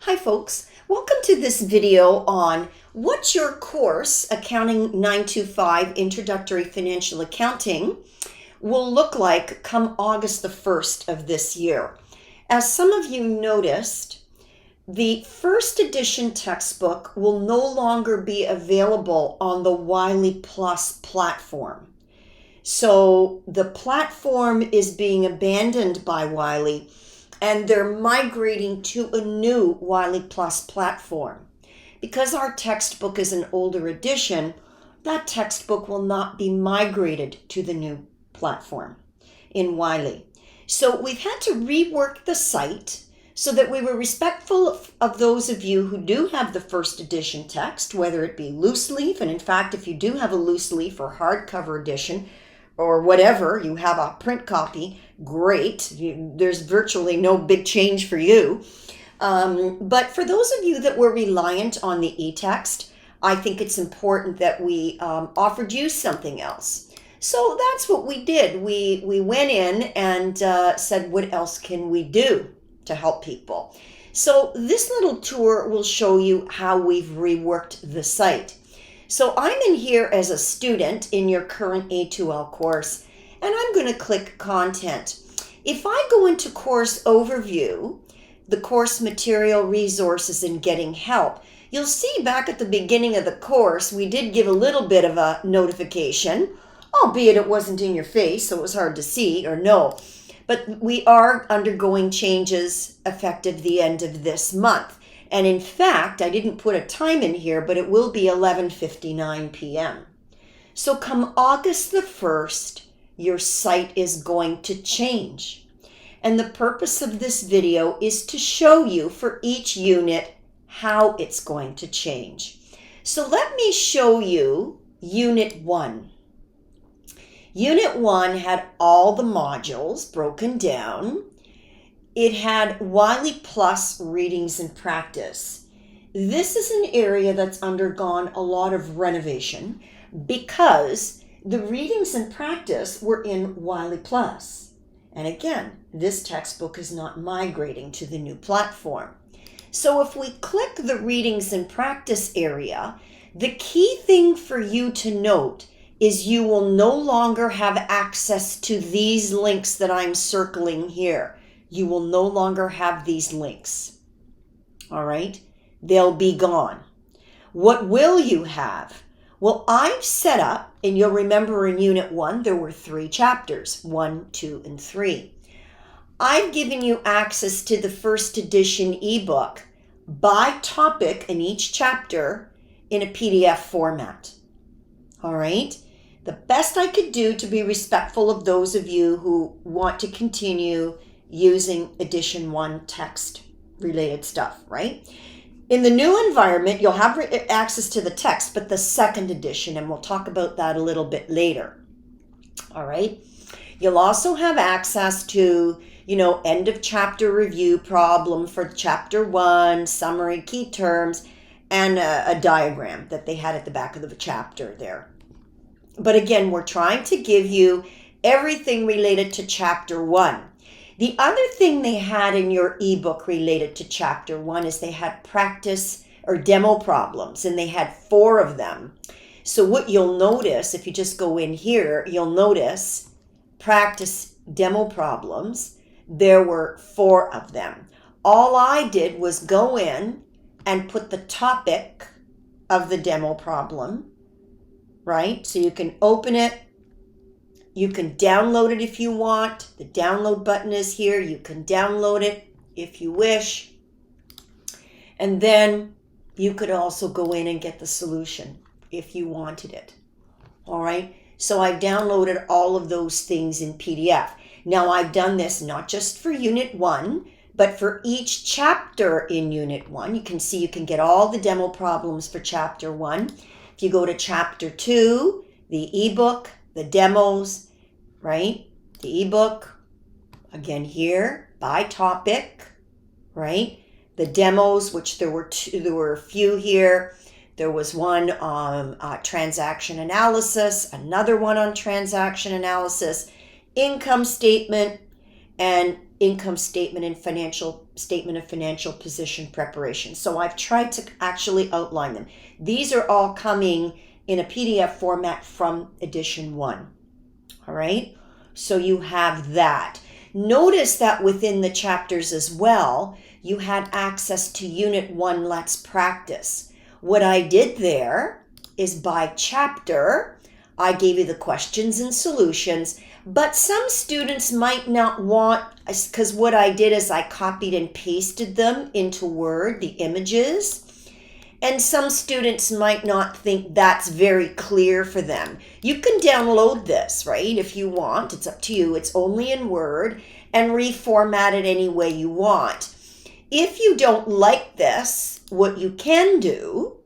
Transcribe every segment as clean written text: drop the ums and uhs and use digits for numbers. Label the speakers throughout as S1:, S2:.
S1: Hi folks, welcome to this video on what your course, Accounting 925 Introductory Financial Accounting, will look like come August the 1st of this year. As some of you noticed, the first edition textbook will no longer be available on the Wiley Plus platform. So the platform is being abandoned by Wiley, and they're migrating to a new Wiley Plus platform. Because our textbook is an older edition, that textbook will not be migrated to the new platform in Wiley. So we've had to rework the site so that we were respectful of those of you who do have the first edition text, whether it be loose leaf, and in fact, if you do have a loose leaf or hardcover edition, or whatever, you have a print copy, great. There's virtually no big change for you. But for those of you that were reliant on the e-text, I think it's important that we offered you something else. So that's what we did. We went in and said, what else can we do to help people? So this little tour will show you how we've reworked the site. So I'm in here as a student in your current A2L course, and I'm going to click Content. If I go into Course Overview, the course material, resources, and getting help, you'll see back at the beginning of the course, we did give a little bit of a notification, albeit it wasn't in your face, so it was hard to see or know. But we are undergoing changes effective the end of this month. And in fact, I didn't put a time in here, but it will be 11:59 p.m. So come August the 1st, your site is going to change. And the purpose of this video is to show you for each unit how it's going to change. So let me show you Unit 1. Unit 1 had all the modules broken down. It had Wiley Plus Readings and Practice. This is an area that's undergone a lot of renovation because the readings and practice were in Wiley Plus. And again, this textbook is not migrating to the new platform. So if we click the readings and practice area, the key thing for you to note is you will no longer have access to these links that I'm circling here. You will no longer have these links. All right? They'll be gone. What will you have? Well, I've set up, and you'll remember in Unit 1, there were 3 chapters, 1, 2, and 3. I've given you access to the first edition ebook by topic in each chapter in a PDF format. All right? The best I could do to be respectful of those of you who want to continue using edition 1 text related stuff, right? In the new environment, you'll have access to the text, but the second edition, and we'll talk about that a little bit later. All right. You'll also have access to, end of chapter review problem for chapter 1, summary, key terms, and a diagram that they had at the back of the chapter there. But again, we're trying to give you everything related to chapter 1. The other thing they had in your ebook related to chapter 1 is they had practice or demo problems, and they had 4 of them. So what you'll notice, if you just go in here, you'll notice practice demo problems. There were 4 of them. All I did was go in and put the topic of the demo problem, right? So you can open it. You can download it if you want. The download button is here. You can download it if you wish. And then you could also go in and get the solution if you wanted it. All right. So I downloaded all of those things in PDF. Now I've done this not just for Unit 1, but for each chapter in Unit 1. You can see you can get all the demo problems for Chapter 1. If you go to Chapter 2, the ebook, the demos, right? The ebook, again here, by topic, right? The demos, which there were a few here. There was one on transaction analysis, another one on transaction analysis, income statement, and income statement and financial statement of financial position preparation. So I've tried to actually outline them. These are all coming in a PDF format from edition 1. All right, so you have that. Notice that within the chapters as well, you had access to Unit 1, Let's Practice. What I did there is by chapter, I gave you the questions and solutions, but some students might not want, because what I did is I copied and pasted them into Word, the images, and some students might not think that's very clear for them. You can download this, right, if you want. It's up to you. It's only in Word, and reformat it any way you want. If you don't like this, what you can do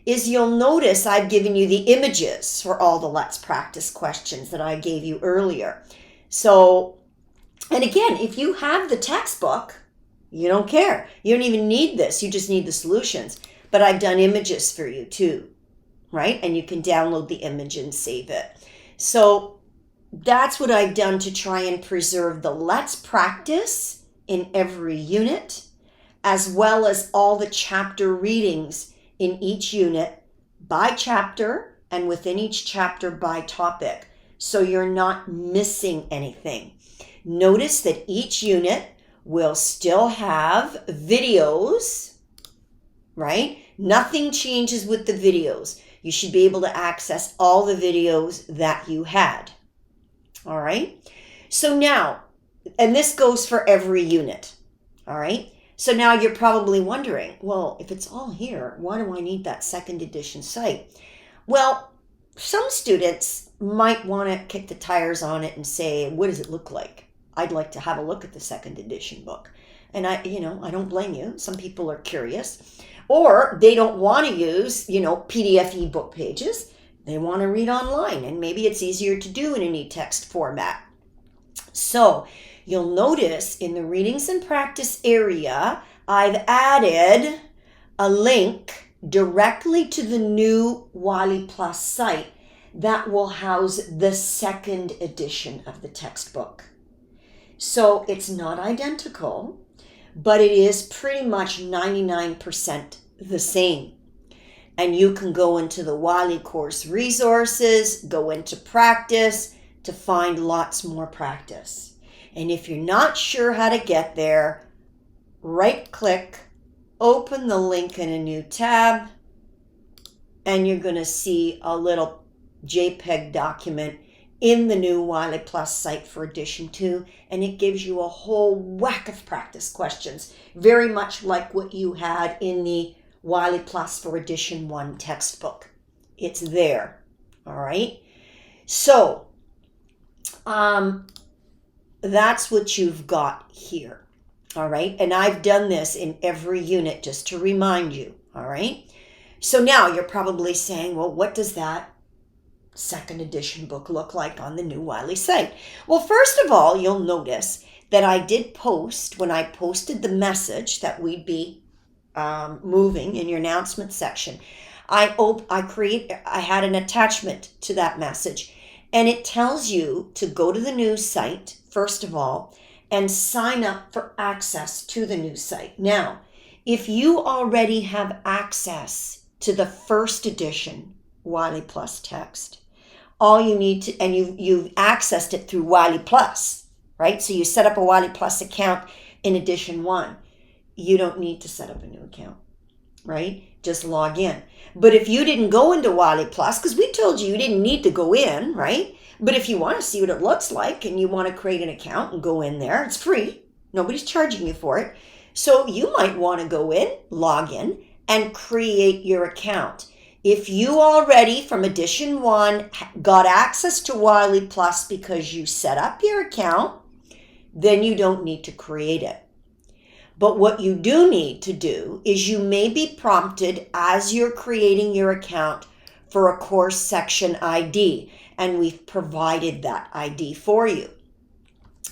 S1: is you'll notice I've given you the images for all the Let's Practice questions that I gave you earlier. So, and again, if you have the textbook, you don't care. You don't even need this. You just need the solutions. But I've done images for you too, right? And you can download the image and save it. So that's what I've done to try and preserve the Let's Practice in every unit, as well as all the chapter readings in each unit by chapter and within each chapter by topic. So you're not missing anything. Notice that each unit will still have videos, right? Nothing changes with the videos. You should be able to access all the videos that you had. All right. So now, and this goes for every unit. All right. So now you're probably wondering, well, if it's all here, why do I need that second edition site? Well, some students might want to kick the tires on it and say, what does it look like? I'd like to have a look at the second edition book. And I don't blame you. Some people are curious. Or they don't want to use, PDF ebook pages. They want to read online, and maybe it's easier to do in an e-text format. So you'll notice in the readings and practice area, I've added a link directly to the new Wiley Plus site that will house the second edition of the textbook. So it's not identical, but it is pretty much 99% the same. And you can go into the Wiley course resources, go into practice to find lots more practice. And if you're not sure how to get there, right click, open the link in a new tab, and you're going to see a little JPEG document in the new Wiley Plus site for edition 2, and it gives you a whole whack of practice questions, very much like what you had in the Wiley Plus for edition 1 textbook. It's there. All right. So that's what you've got here. All right. And I've done this in every unit just to remind you. All right. So now you're probably saying, well, what does that second edition book look like on the new Wiley site? Well, first of all, you'll notice that I did post, when I posted the message that we'd be moving in your announcement section, I had an attachment to that message, and it tells you to go to the new site, first of all, and sign up for access to the new site. Now, if you already have access to the first edition Wiley Plus text, all you need to, and you've accessed it through Wiley Plus, right? So you set up a Wiley Plus account in edition 1. You don't need to set up a new account, right? Just log in. But if you didn't go into Wiley Plus, because we told you didn't need to go in, right? But if you want to see what it looks like and you want to create an account and go in there, it's free. Nobody's charging you for it. So you might want to go in, log in, and create your account. If you already, from edition 1, got access to Wiley Plus because you set up your account, then you don't need to create it. But what you do need to do is you may be prompted as you're creating your account for a course section ID, and we've provided that ID for you,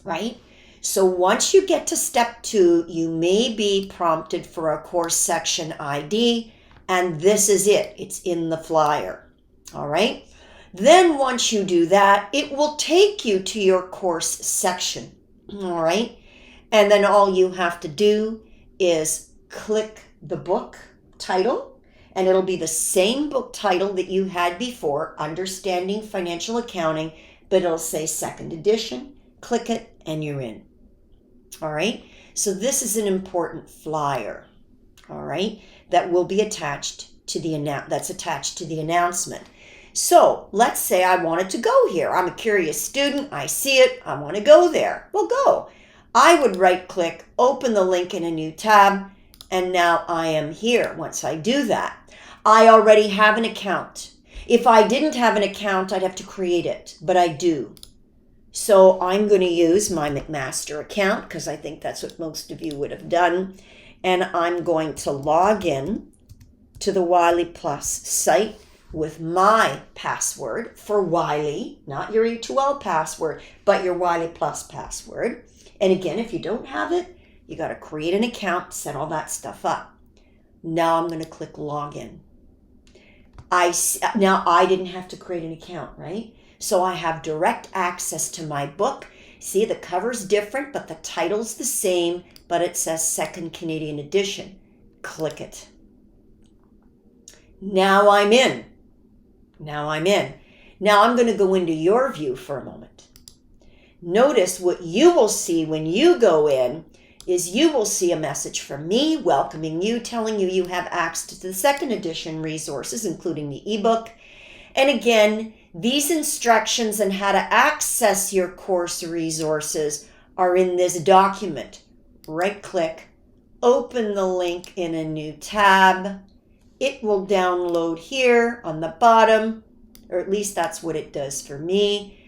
S1: right? So once you get to step 2, you may be prompted for a course section ID, and this is it. It's in the flyer, all right? Then once you do that, it will take you to your course section, all right? And then all you have to do is click the book title, and it'll be the same book title that you had before, Understanding Financial Accounting, but it'll say second edition. Click it and you're in. All right. So this is an important flyer. All right. That will be attached to the announcement. So let's say I wanted to go here. I'm a curious student. I see it. I want to go there. Well, go. I would right click, open the link in a new tab, and now I am here. Once I do that, I already have an account. If I didn't have an account, I'd have to create it, but I do. So I'm going to use my McMaster account because I think that's what most of you would have done. And I'm going to log in to the Wiley Plus site with my password for Wiley, not your A2L password, but your Wiley Plus password. And again, if you don't have it, you got to create an account, set all that stuff up. Now I'm going to click login. Now I didn't have to create an account, right? So I have direct access to my book. See, the cover's different, but the title's the same, but it says Second Canadian Edition. Click it. Now I'm in. Now I'm going to go into your view for a moment. Notice what you will see when you go in is you will see a message from me welcoming you, telling you you have access to the second edition resources, including the ebook. And again, these instructions on how to access your course resources are in this document. Right click, open the link in a new tab. It will download here on the bottom, or at least that's what it does for me.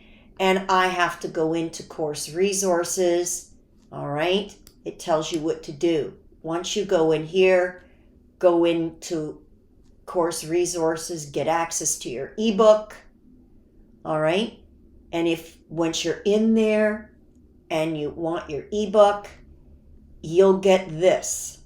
S1: And I have to go into course resources. All right. It tells you what to do. Once you go in here, go into course resources, get access to your ebook. All right. And once you're in there and you want your ebook, you'll get this.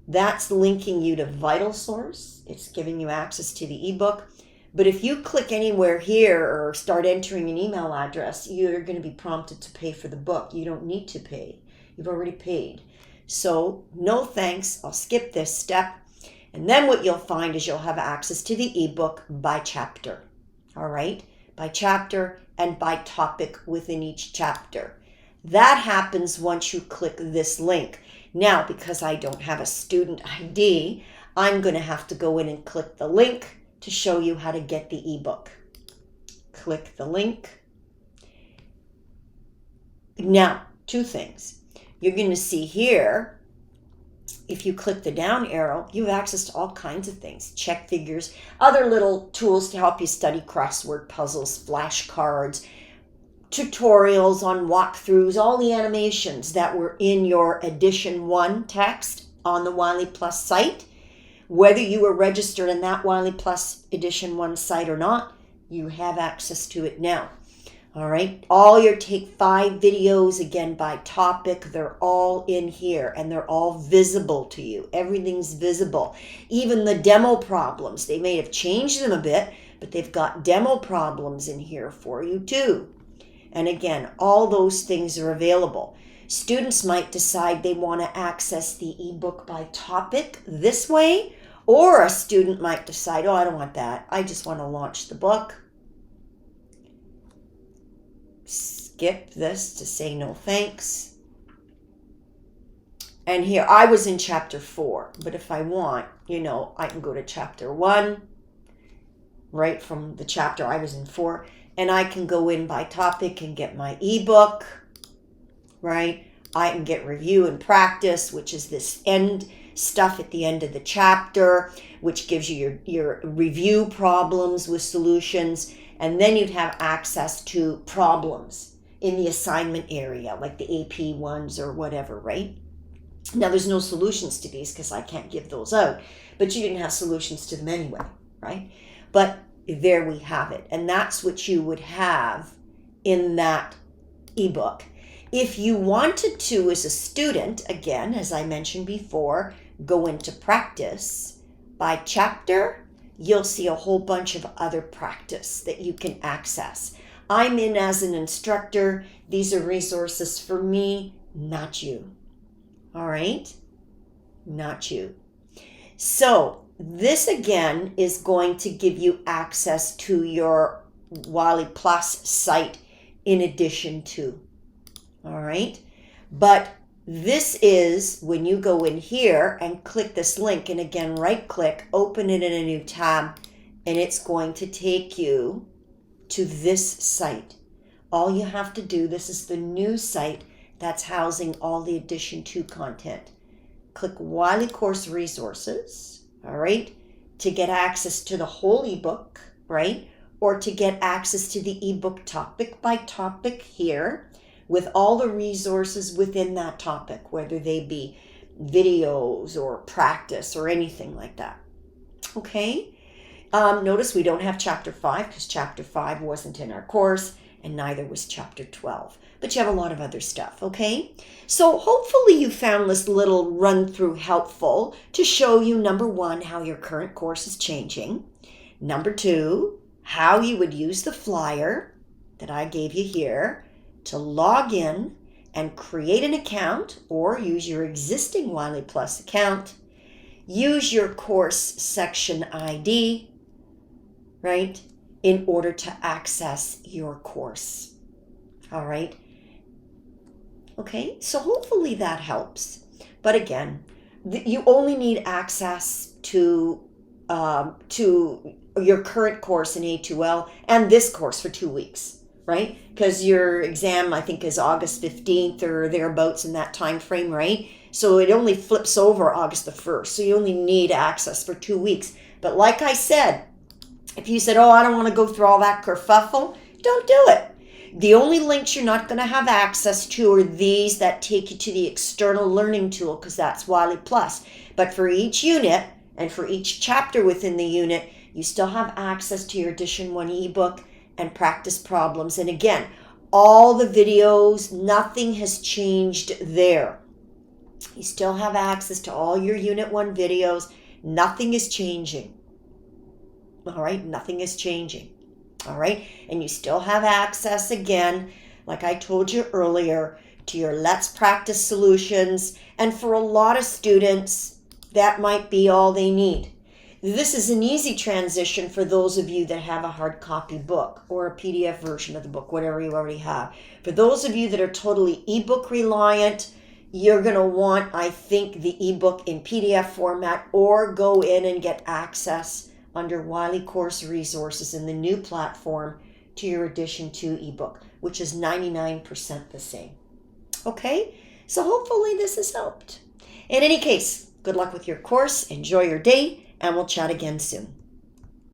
S1: That's linking you to VitalSource. It's giving you access to the ebook. But if you click anywhere here or start entering an email address, you're going to be prompted to pay for the book. You don't need to pay. You've already paid. So no thanks. I'll skip this step. And then what you'll find is you'll have access to the ebook by chapter. All right? By chapter and by topic within each chapter. That happens once you click this link. Now, because I don't have a student ID, I'm going to have to go in and click the link to show you how to get the ebook. Click the link. Now, two things. You're going to see here, if you click the down arrow, you have access to all kinds of things. Check figures, other little tools to help you study crossword puzzles, flashcards, tutorials on walkthroughs, all the animations that were in your Edition 1 text on the Wiley Plus site. Whether you were registered in that Wiley Plus Edition 1 site or not, you have access to it now. All right. All your Take 5 videos, again, by topic, they're all in here and they're all visible to you. Everything's visible. Even the demo problems, they may have changed them a bit, but they've got demo problems in here for you too. And again, all those things are available. Students might decide they want to access the ebook by topic this way, or a student might decide, oh, I don't want that. I just want to launch the book. Skip this to say no thanks. And here, I was in chapter 4, but if I want, I can go to chapter 1, right from the chapter I was in 4, and I can go in by topic and get my ebook, right? I can get review and practice, which is this end stuff at the end of the chapter, which gives you your review problems with solutions. And then you'd have access to problems in the assignment area, like the AP ones or whatever, right? Now, there's no solutions to these because I can't give those out, but you didn't have solutions to them anyway, right? But there we have it. And that's what you would have in that ebook. If you wanted to, as a student, again, as I mentioned before, go into practice by chapter, you'll see a whole bunch of other practice that you can access. I'm in as an instructor. These are resources for me, not you. All right? Not you. So this again is going to give you access to your Wiley Plus site in addition to. All right? But this is when you go in here and click this link, and again, right click, open it in a new tab, and it's going to take you to this site. All you have to do, this is the new site that's housing all the Edition 2 content. Click Wiley Course Resources, all right, to get access to the whole ebook, right? Or to get access to the ebook topic by topic here with all the resources within that topic, whether they be videos or practice or anything like that. Okay? Notice we don't have Chapter 5 because Chapter 5 wasn't in our course, and neither was Chapter 12. But you have a lot of other stuff, okay? So hopefully you found this little run-through helpful to show you, number one, how your current course is changing. Number two, how you would use the flyer that I gave you here to log in and create an account or use your existing Wiley Plus account. Use your course section ID, right, in order to access your course. All right? Okay, so hopefully that helps. But again, you only need access to your current course in A2L and this course for 2 weeks, right? Because your exam, I think, is August 15th or thereabouts in that time frame, right? So it only flips over August the 1st. So you only need access for 2 weeks. But like I said, if you said, oh, I don't want to go through all that kerfuffle, don't do it. The only links you're not going to have access to are these that take you to the external learning tool, because that's Wiley Plus. But for each unit and for each chapter within the unit, you still have access to your Edition 1 ebook and practice problems. And again, all the videos, nothing has changed there. You still have access to all your Unit 1 videos. Nothing is changing. All right, nothing is changing. All right, and you still have access, again, like I told you earlier, to your Let's Practice solutions. And for a lot of students, that might be all they need. This is an easy transition for those of you that have a hard copy book or a PDF version of the book, whatever you already have. For those of you that are totally ebook reliant, you're going to want, I think, the ebook in PDF format, or go in and get access under Wiley Course Resources in the new platform to your Edition 2 ebook, which is 99% the same. Okay? So hopefully this has helped. In any case, good luck with your course, enjoy your day, and we'll chat again soon.